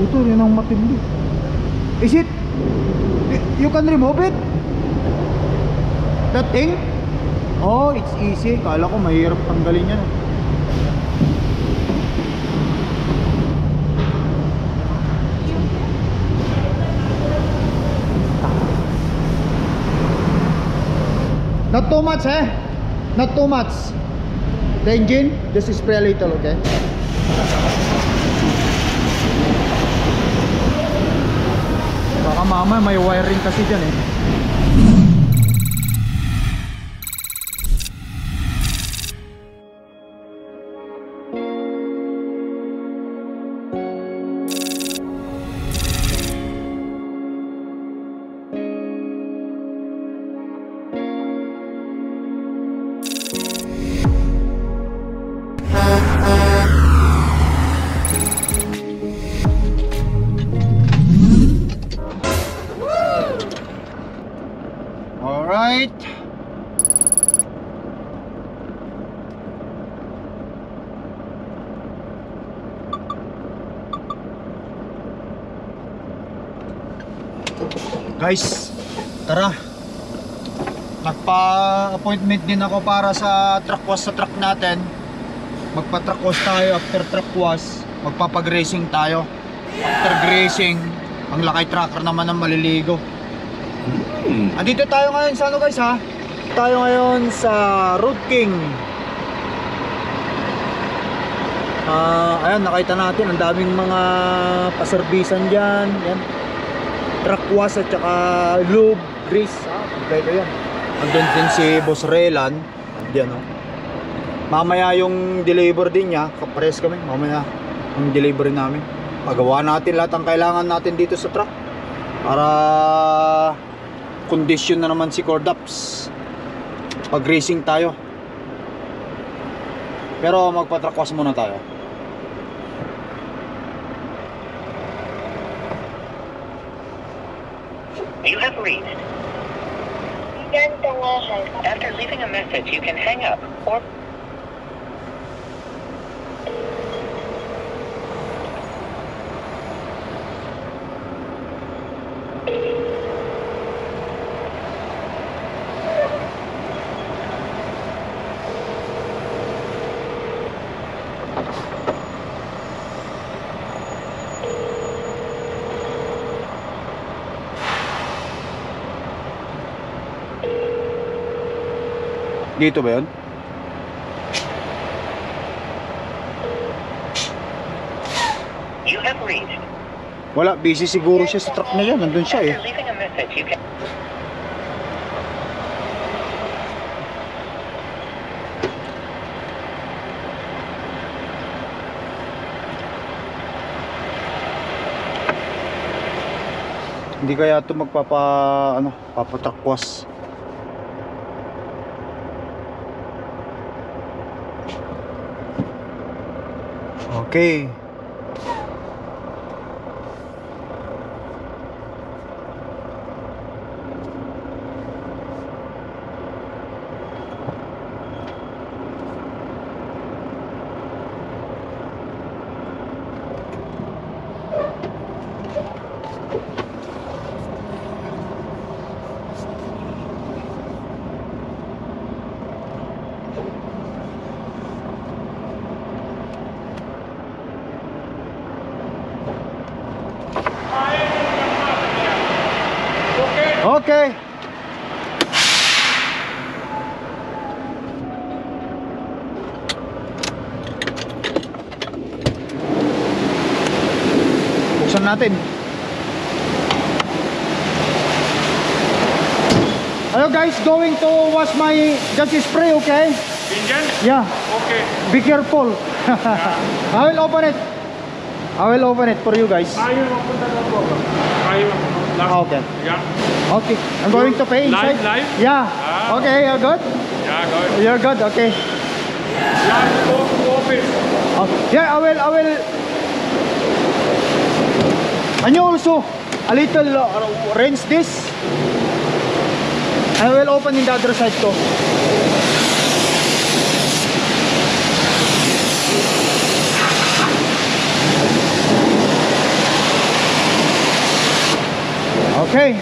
Ito rin ang matindi. Is it? You can remove it? That thing? Oh, it's easy. Kala ko mahirap tanggalin yan. Not too much, eh? Not too much. The engine, just spray a little, okay? Baka mama may wiring kasi dyan, eh. Alright. Guys, tara. Nagpa-appointment din ako para sa truck wash sa truck natin. Magpa-truck wash tayo. After truck wash, magpapag-racing tayo. After grazing, ang lakay tracker naman ang maliligo. Andito tayo ngayon sa ano guys ha? Tayo ngayon sa Road King. Ayan, nakita natin ang daming mga paserbisan dyan. Yan. Truck wash at saka lube, grease. Kompleto yan. Andun din si Boss Relan. Diyan o. Mamaya yung deliver din niya. Kapares kami. Mamaya yung delivery namin. Pagawa natin lahat ang kailangan natin dito sa truck. Para condition na naman si Cordaps. Pag racing tayo. Pero magpa-truck wash muna tayo. You have reached. After leaving a message, you can hang up or dito ba yun? You have reached. Wala, busy siguro siya sa truck na yan. Nandun siya eh. After leaving a message, you can. Hindi kaya ito papa-truck wash. Okay. Okay. Buksan natin. Hello guys, going to wash my just spray, okay? Engine? Yeah. Okay. Be careful. I will open it. I will open it for you guys. Ayaw mapunta na po. Ayaw mapunta. Okay. Yeah. Okay. I'm going to pay inside. Live? Yeah. Ah. Okay, you're good? Yeah, good. You're good, okay. Yeah, go to office. Yeah, I will. And you also a little rinse this. I will open in the other side too. Okay.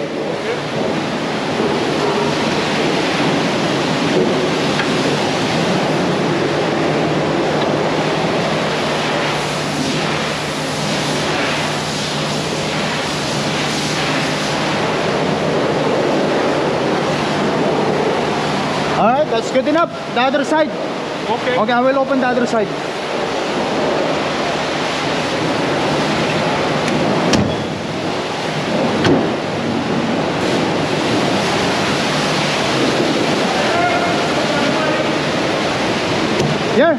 Alright, that's good enough. The other side. Okay. Okay, I will open the other side. Yeah.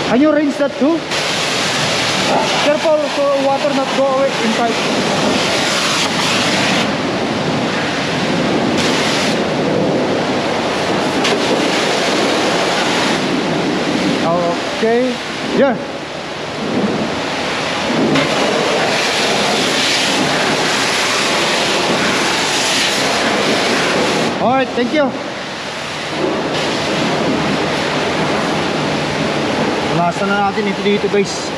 Can you rinse that too? Careful for water not go away inside. Okay. Yeah. All right, thank you. Lasa na natin ito dito, guys.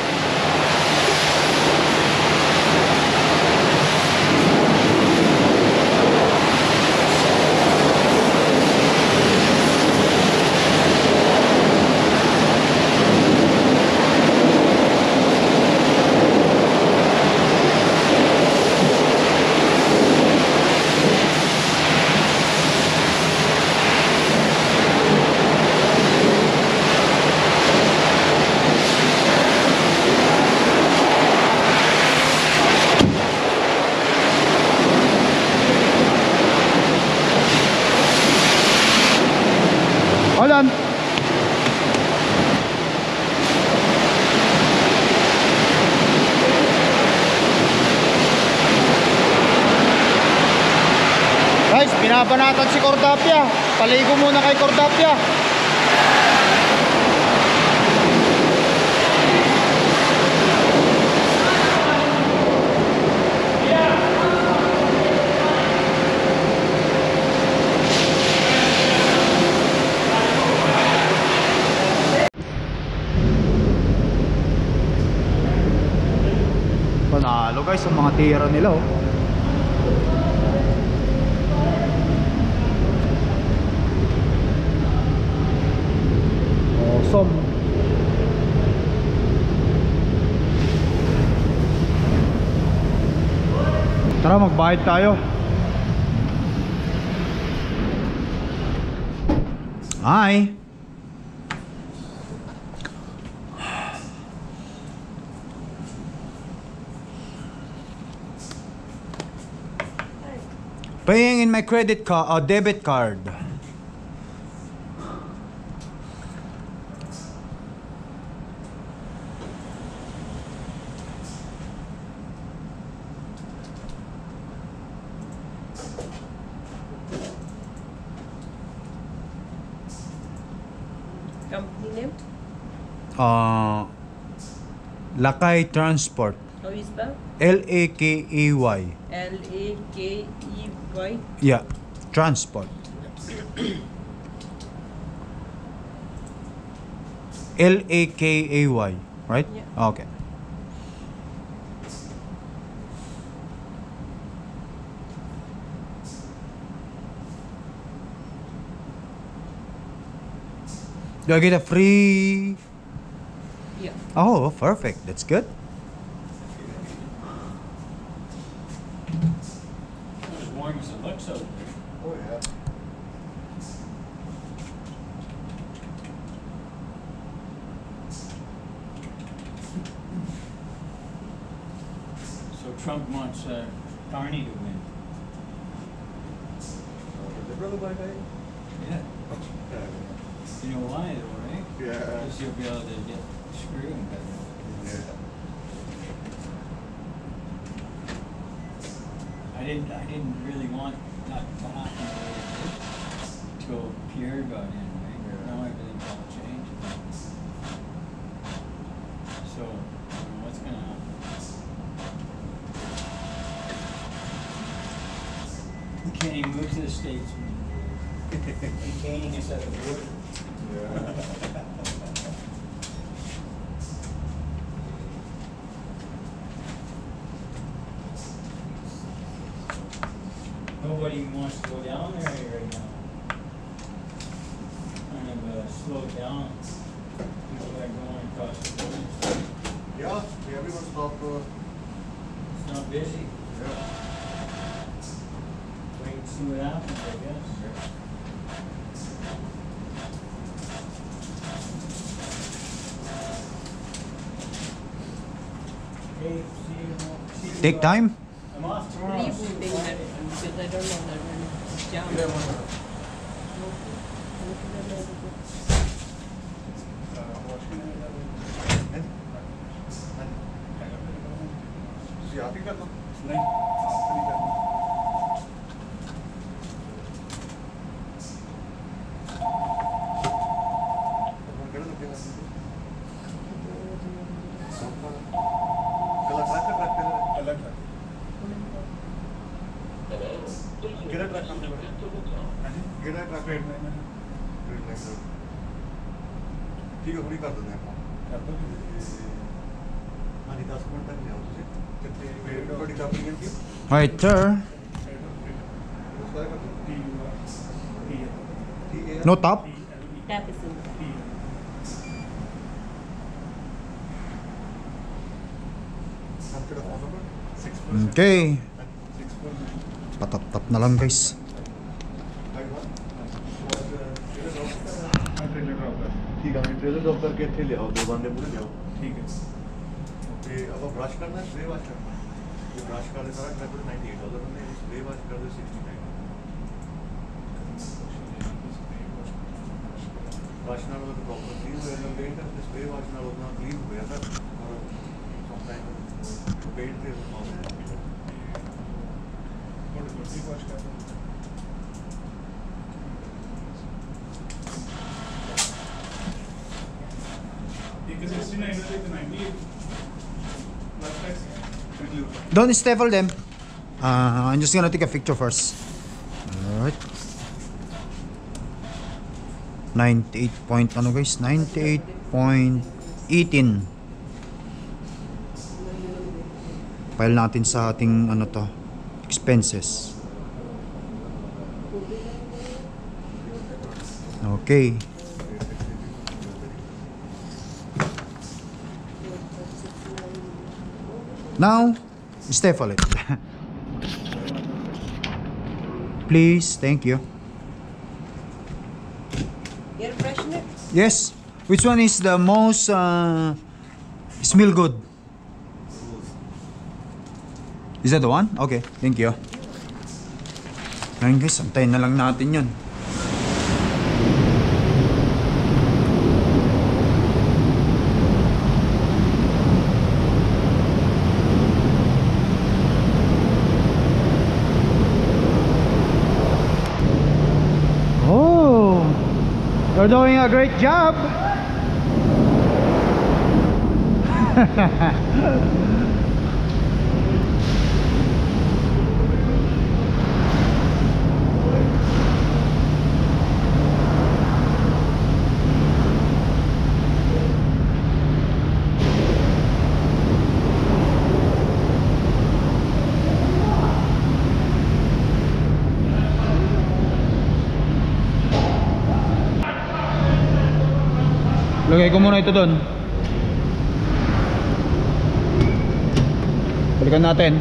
Hold on. Guys, binabanatan si Cordapia. Paligo muna kay Cordapia. Panalo guys sa mga tira nila oh. Awesome. Tara magbayad tayo. Hi. Paying in my credit card or debit card. Company name? Lakay Transport. How you spell? L-A-K-A-Y. L-A-K-E-Y. Yeah, Transport. L-A-K-A-Y, right? Yeah. Okay. Do I get a free? Yeah. Oh, perfect. That's good. As warm as it looks out there. Oh yeah. So Trump wants Carney to win. Yeah. You know why though, right? Yeah. Because you'll be able to get screwed better. I didn't really want that to happen until Pierre got in, right? Now everything's all changed. So, I don't know what's gonna happen. Can he move to the States? Detaining us at the border. nobody wants to go down there right now. Kind of slowed down. People are going across the bridge. Yeah, everyone stopped. It's not busy. Yeah. Wait and see what happens, I guess. Hey, see you. Take time. I'm off tomorrow. Leave thing that because I don't know that when down. See, आप ही कर लो। नहीं, आप नहीं करना। कर लो क्या? कल ट्रैक कर रखते हैं। अलग है। किधर ट्रैक करते हैं? किधर ट्रैक रेड में? ठीक है, पूरी कर देते हैं। कर दो। हाँ, 10 मिनट तक ले आओ तुझे। कितने बड़ी चाबी है इनकी? Right there. No top. Tap is in there. Okay. Patap-tap na lang guys. ठीक है, ट्रेलर ड्रॉप करके थे ले आओ, 2 बंदे पूरे ले आओ। ठीक है। ते अब ब्रश करना है, स्प्रे वॉश करना है। ये ब्रश कर दे सारा ट्रैक $98 में, स्प्रे वॉश कर दे $69। ब्रश नाल तो प्रॉपर क्लीन हो जाता है, पेंट करते स्प्रे वॉश नाल उतना क्लीन हो जाता है और समटाइम पेंट से थोड़ी थोड़ी वॉश कर दो। Don't staple them. I'm just gonna take a picture first. Alright. 98 point ano guys? 98.18. File natin sa ating ano to, expenses. Okay. Now, staple it. Please, thank you. Air freshener? Yes. Which one is the most smell good? Is that the one? Okay, thank you. Ngayon guys, antayin na lang natin yun. Oh, you're doing a great job. Lagay ko muna ito doon. Balikan natin.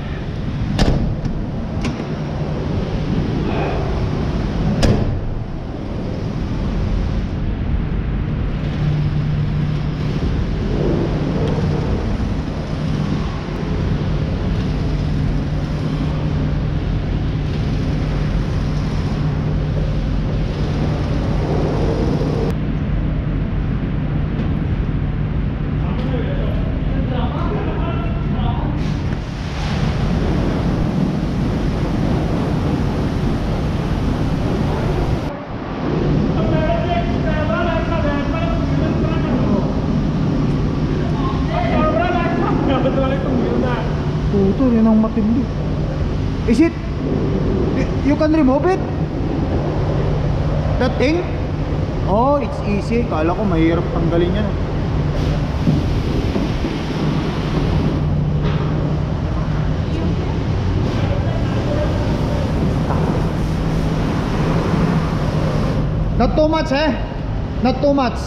Puto, yun ang matindi. Is it? You can remove it? That thing? Oh, it's easy. Kala ko mahirap tanggalin yan. Not too much, eh? Not too much.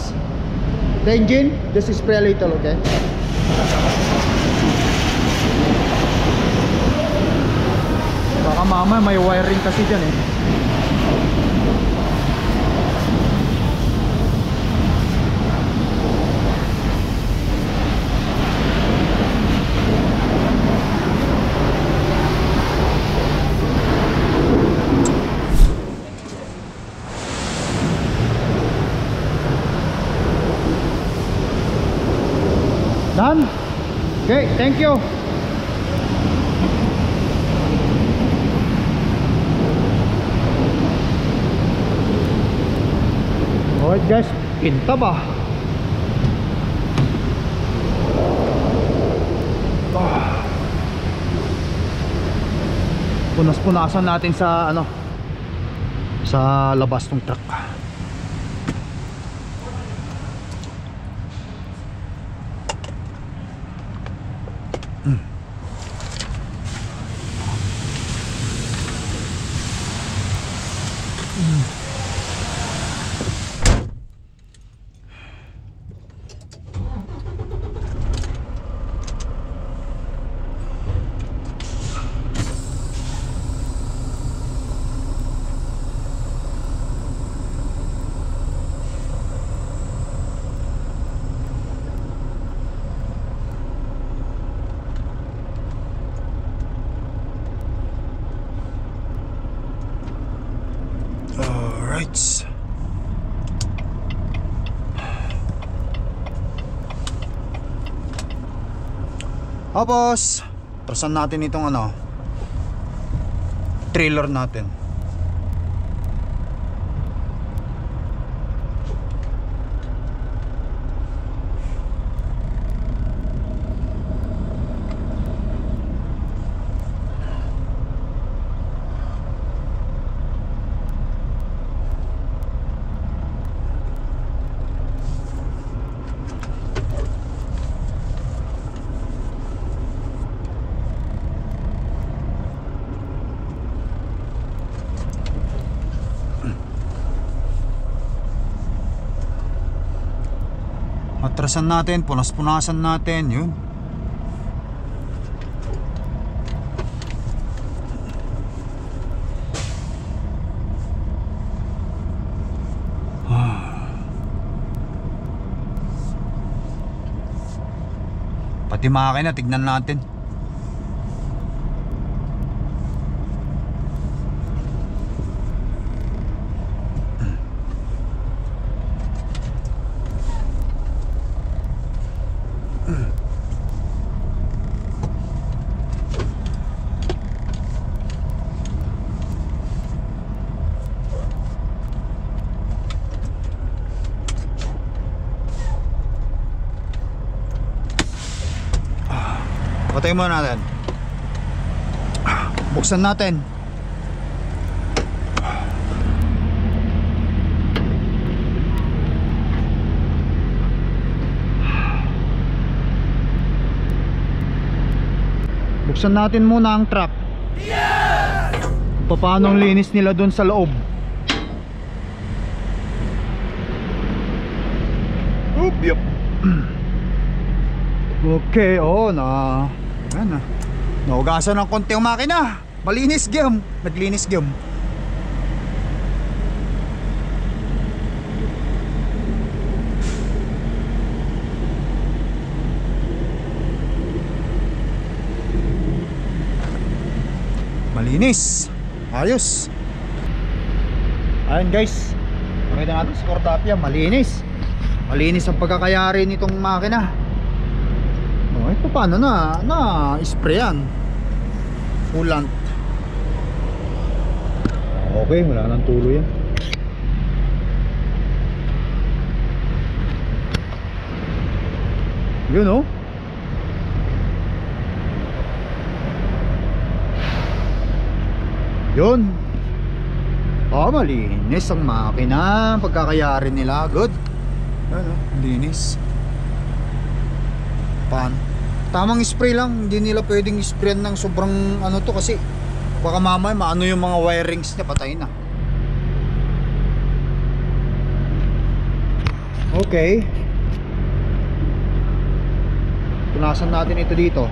The engine, just spray a little, okay? Baka mamaya may wiring kasi dyan eh. Done? Okay, thank you. Alright guys, pinta ba? Punas-punasan natin sa ano, sa labas ng truck. Alright. Tapos trasan natin itong ano, trailer natin. Matrasan natin, punas-punasan natin, yun. Pati makina, tignan natin. Patayin muna natin. Buksan natin. Buksan natin muna ang truck. Yes! Paano ang linis nila doon sa loob. Oop, yep. Okay, oh na. Ayan na. Naugasan ng konti ang makina. Malinis gyam. Naglinis gyam. Malinis. Ayos. Ayan guys. Pakita natin sa Cordapia. Malinis. Malinis ang pagkakayari nitong makina. Oh, ito paano na sprayan coolant. Okay, wala nang tulo yan. Yun oh. Yun. Oh, malinis ang makina. Pagkakayari nila. Good. Ano, linis. Tamang spray lang, hindi nila pwedeng sprayan ng sobrang ano to kasi baka mamaya maano yung mga wirings niya, patay na. Okay. Punasan natin ito dito.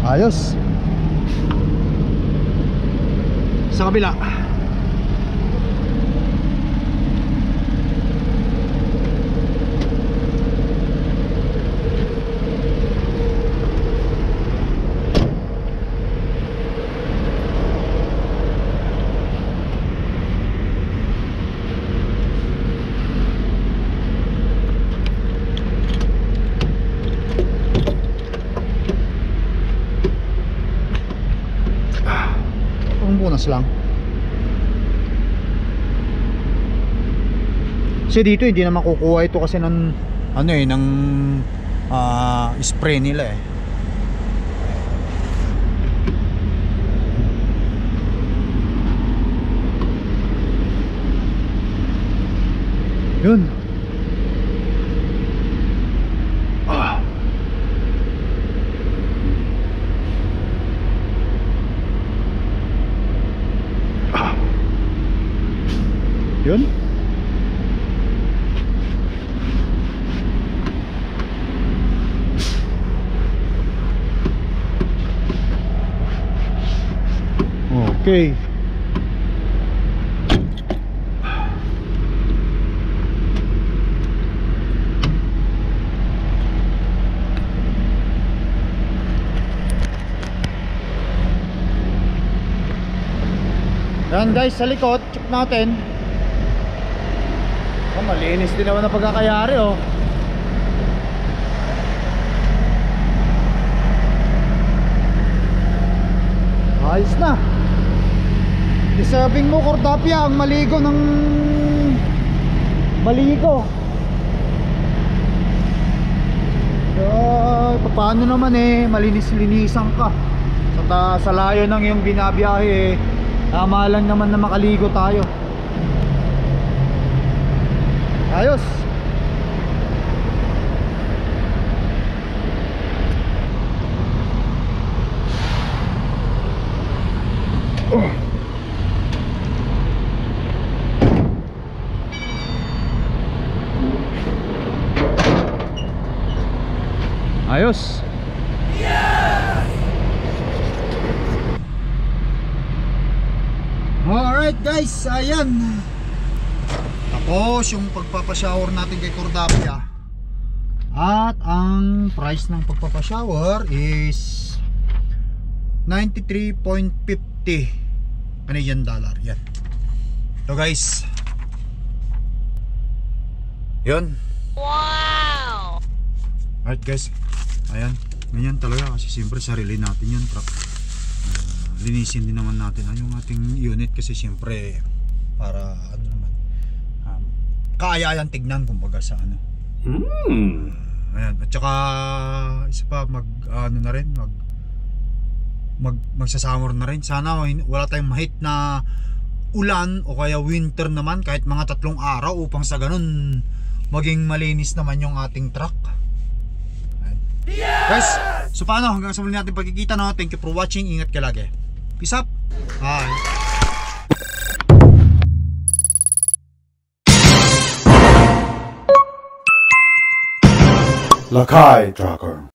Ayos. Sa kabila. Bonus lang. Kasi dito hindi na makukuha ito kasi ng ano eh, ng spray nila eh. Yun. Yun. Okay. Yan guys, sa likod, check natin. Oh, malinis din naman ang pagkakayari oh. Ayos na. Deserving mo, Cordapia, ang maligo ng maligo. Paano naman eh, malinis-linisan ka. Sa layo ng iyong binabiyahe eh, tama lang naman na makaligo tayo. Ayos. Ayos. Alright guys, ayan. Tapos yung pagpapashower natin kay Cordapia. At ang price ng pagpapashower is $93.50 Canadian dollar. Yan. So guys, yun. Wow. Alright guys, ayan. Ganyan talaga kasi siyempre sarili natin yung truck. Linisin din naman natin yung ating unit kasi siyempre para ano naman, kaya-ayang tignan kumbaga sa ano. Ayan. At saka isa pa ano na rin, magsasummer na rin. Sana wala tayong mahit na ulan o kaya winter naman kahit mga 3 araw upang sa ganun maging malinis naman yung ating truck. Ayan. Guys, so paano hanggang sa muli natin pagkikita no. Thank you for watching. Ingat ka lagi. Peace up. Bye. Lakai Tracker.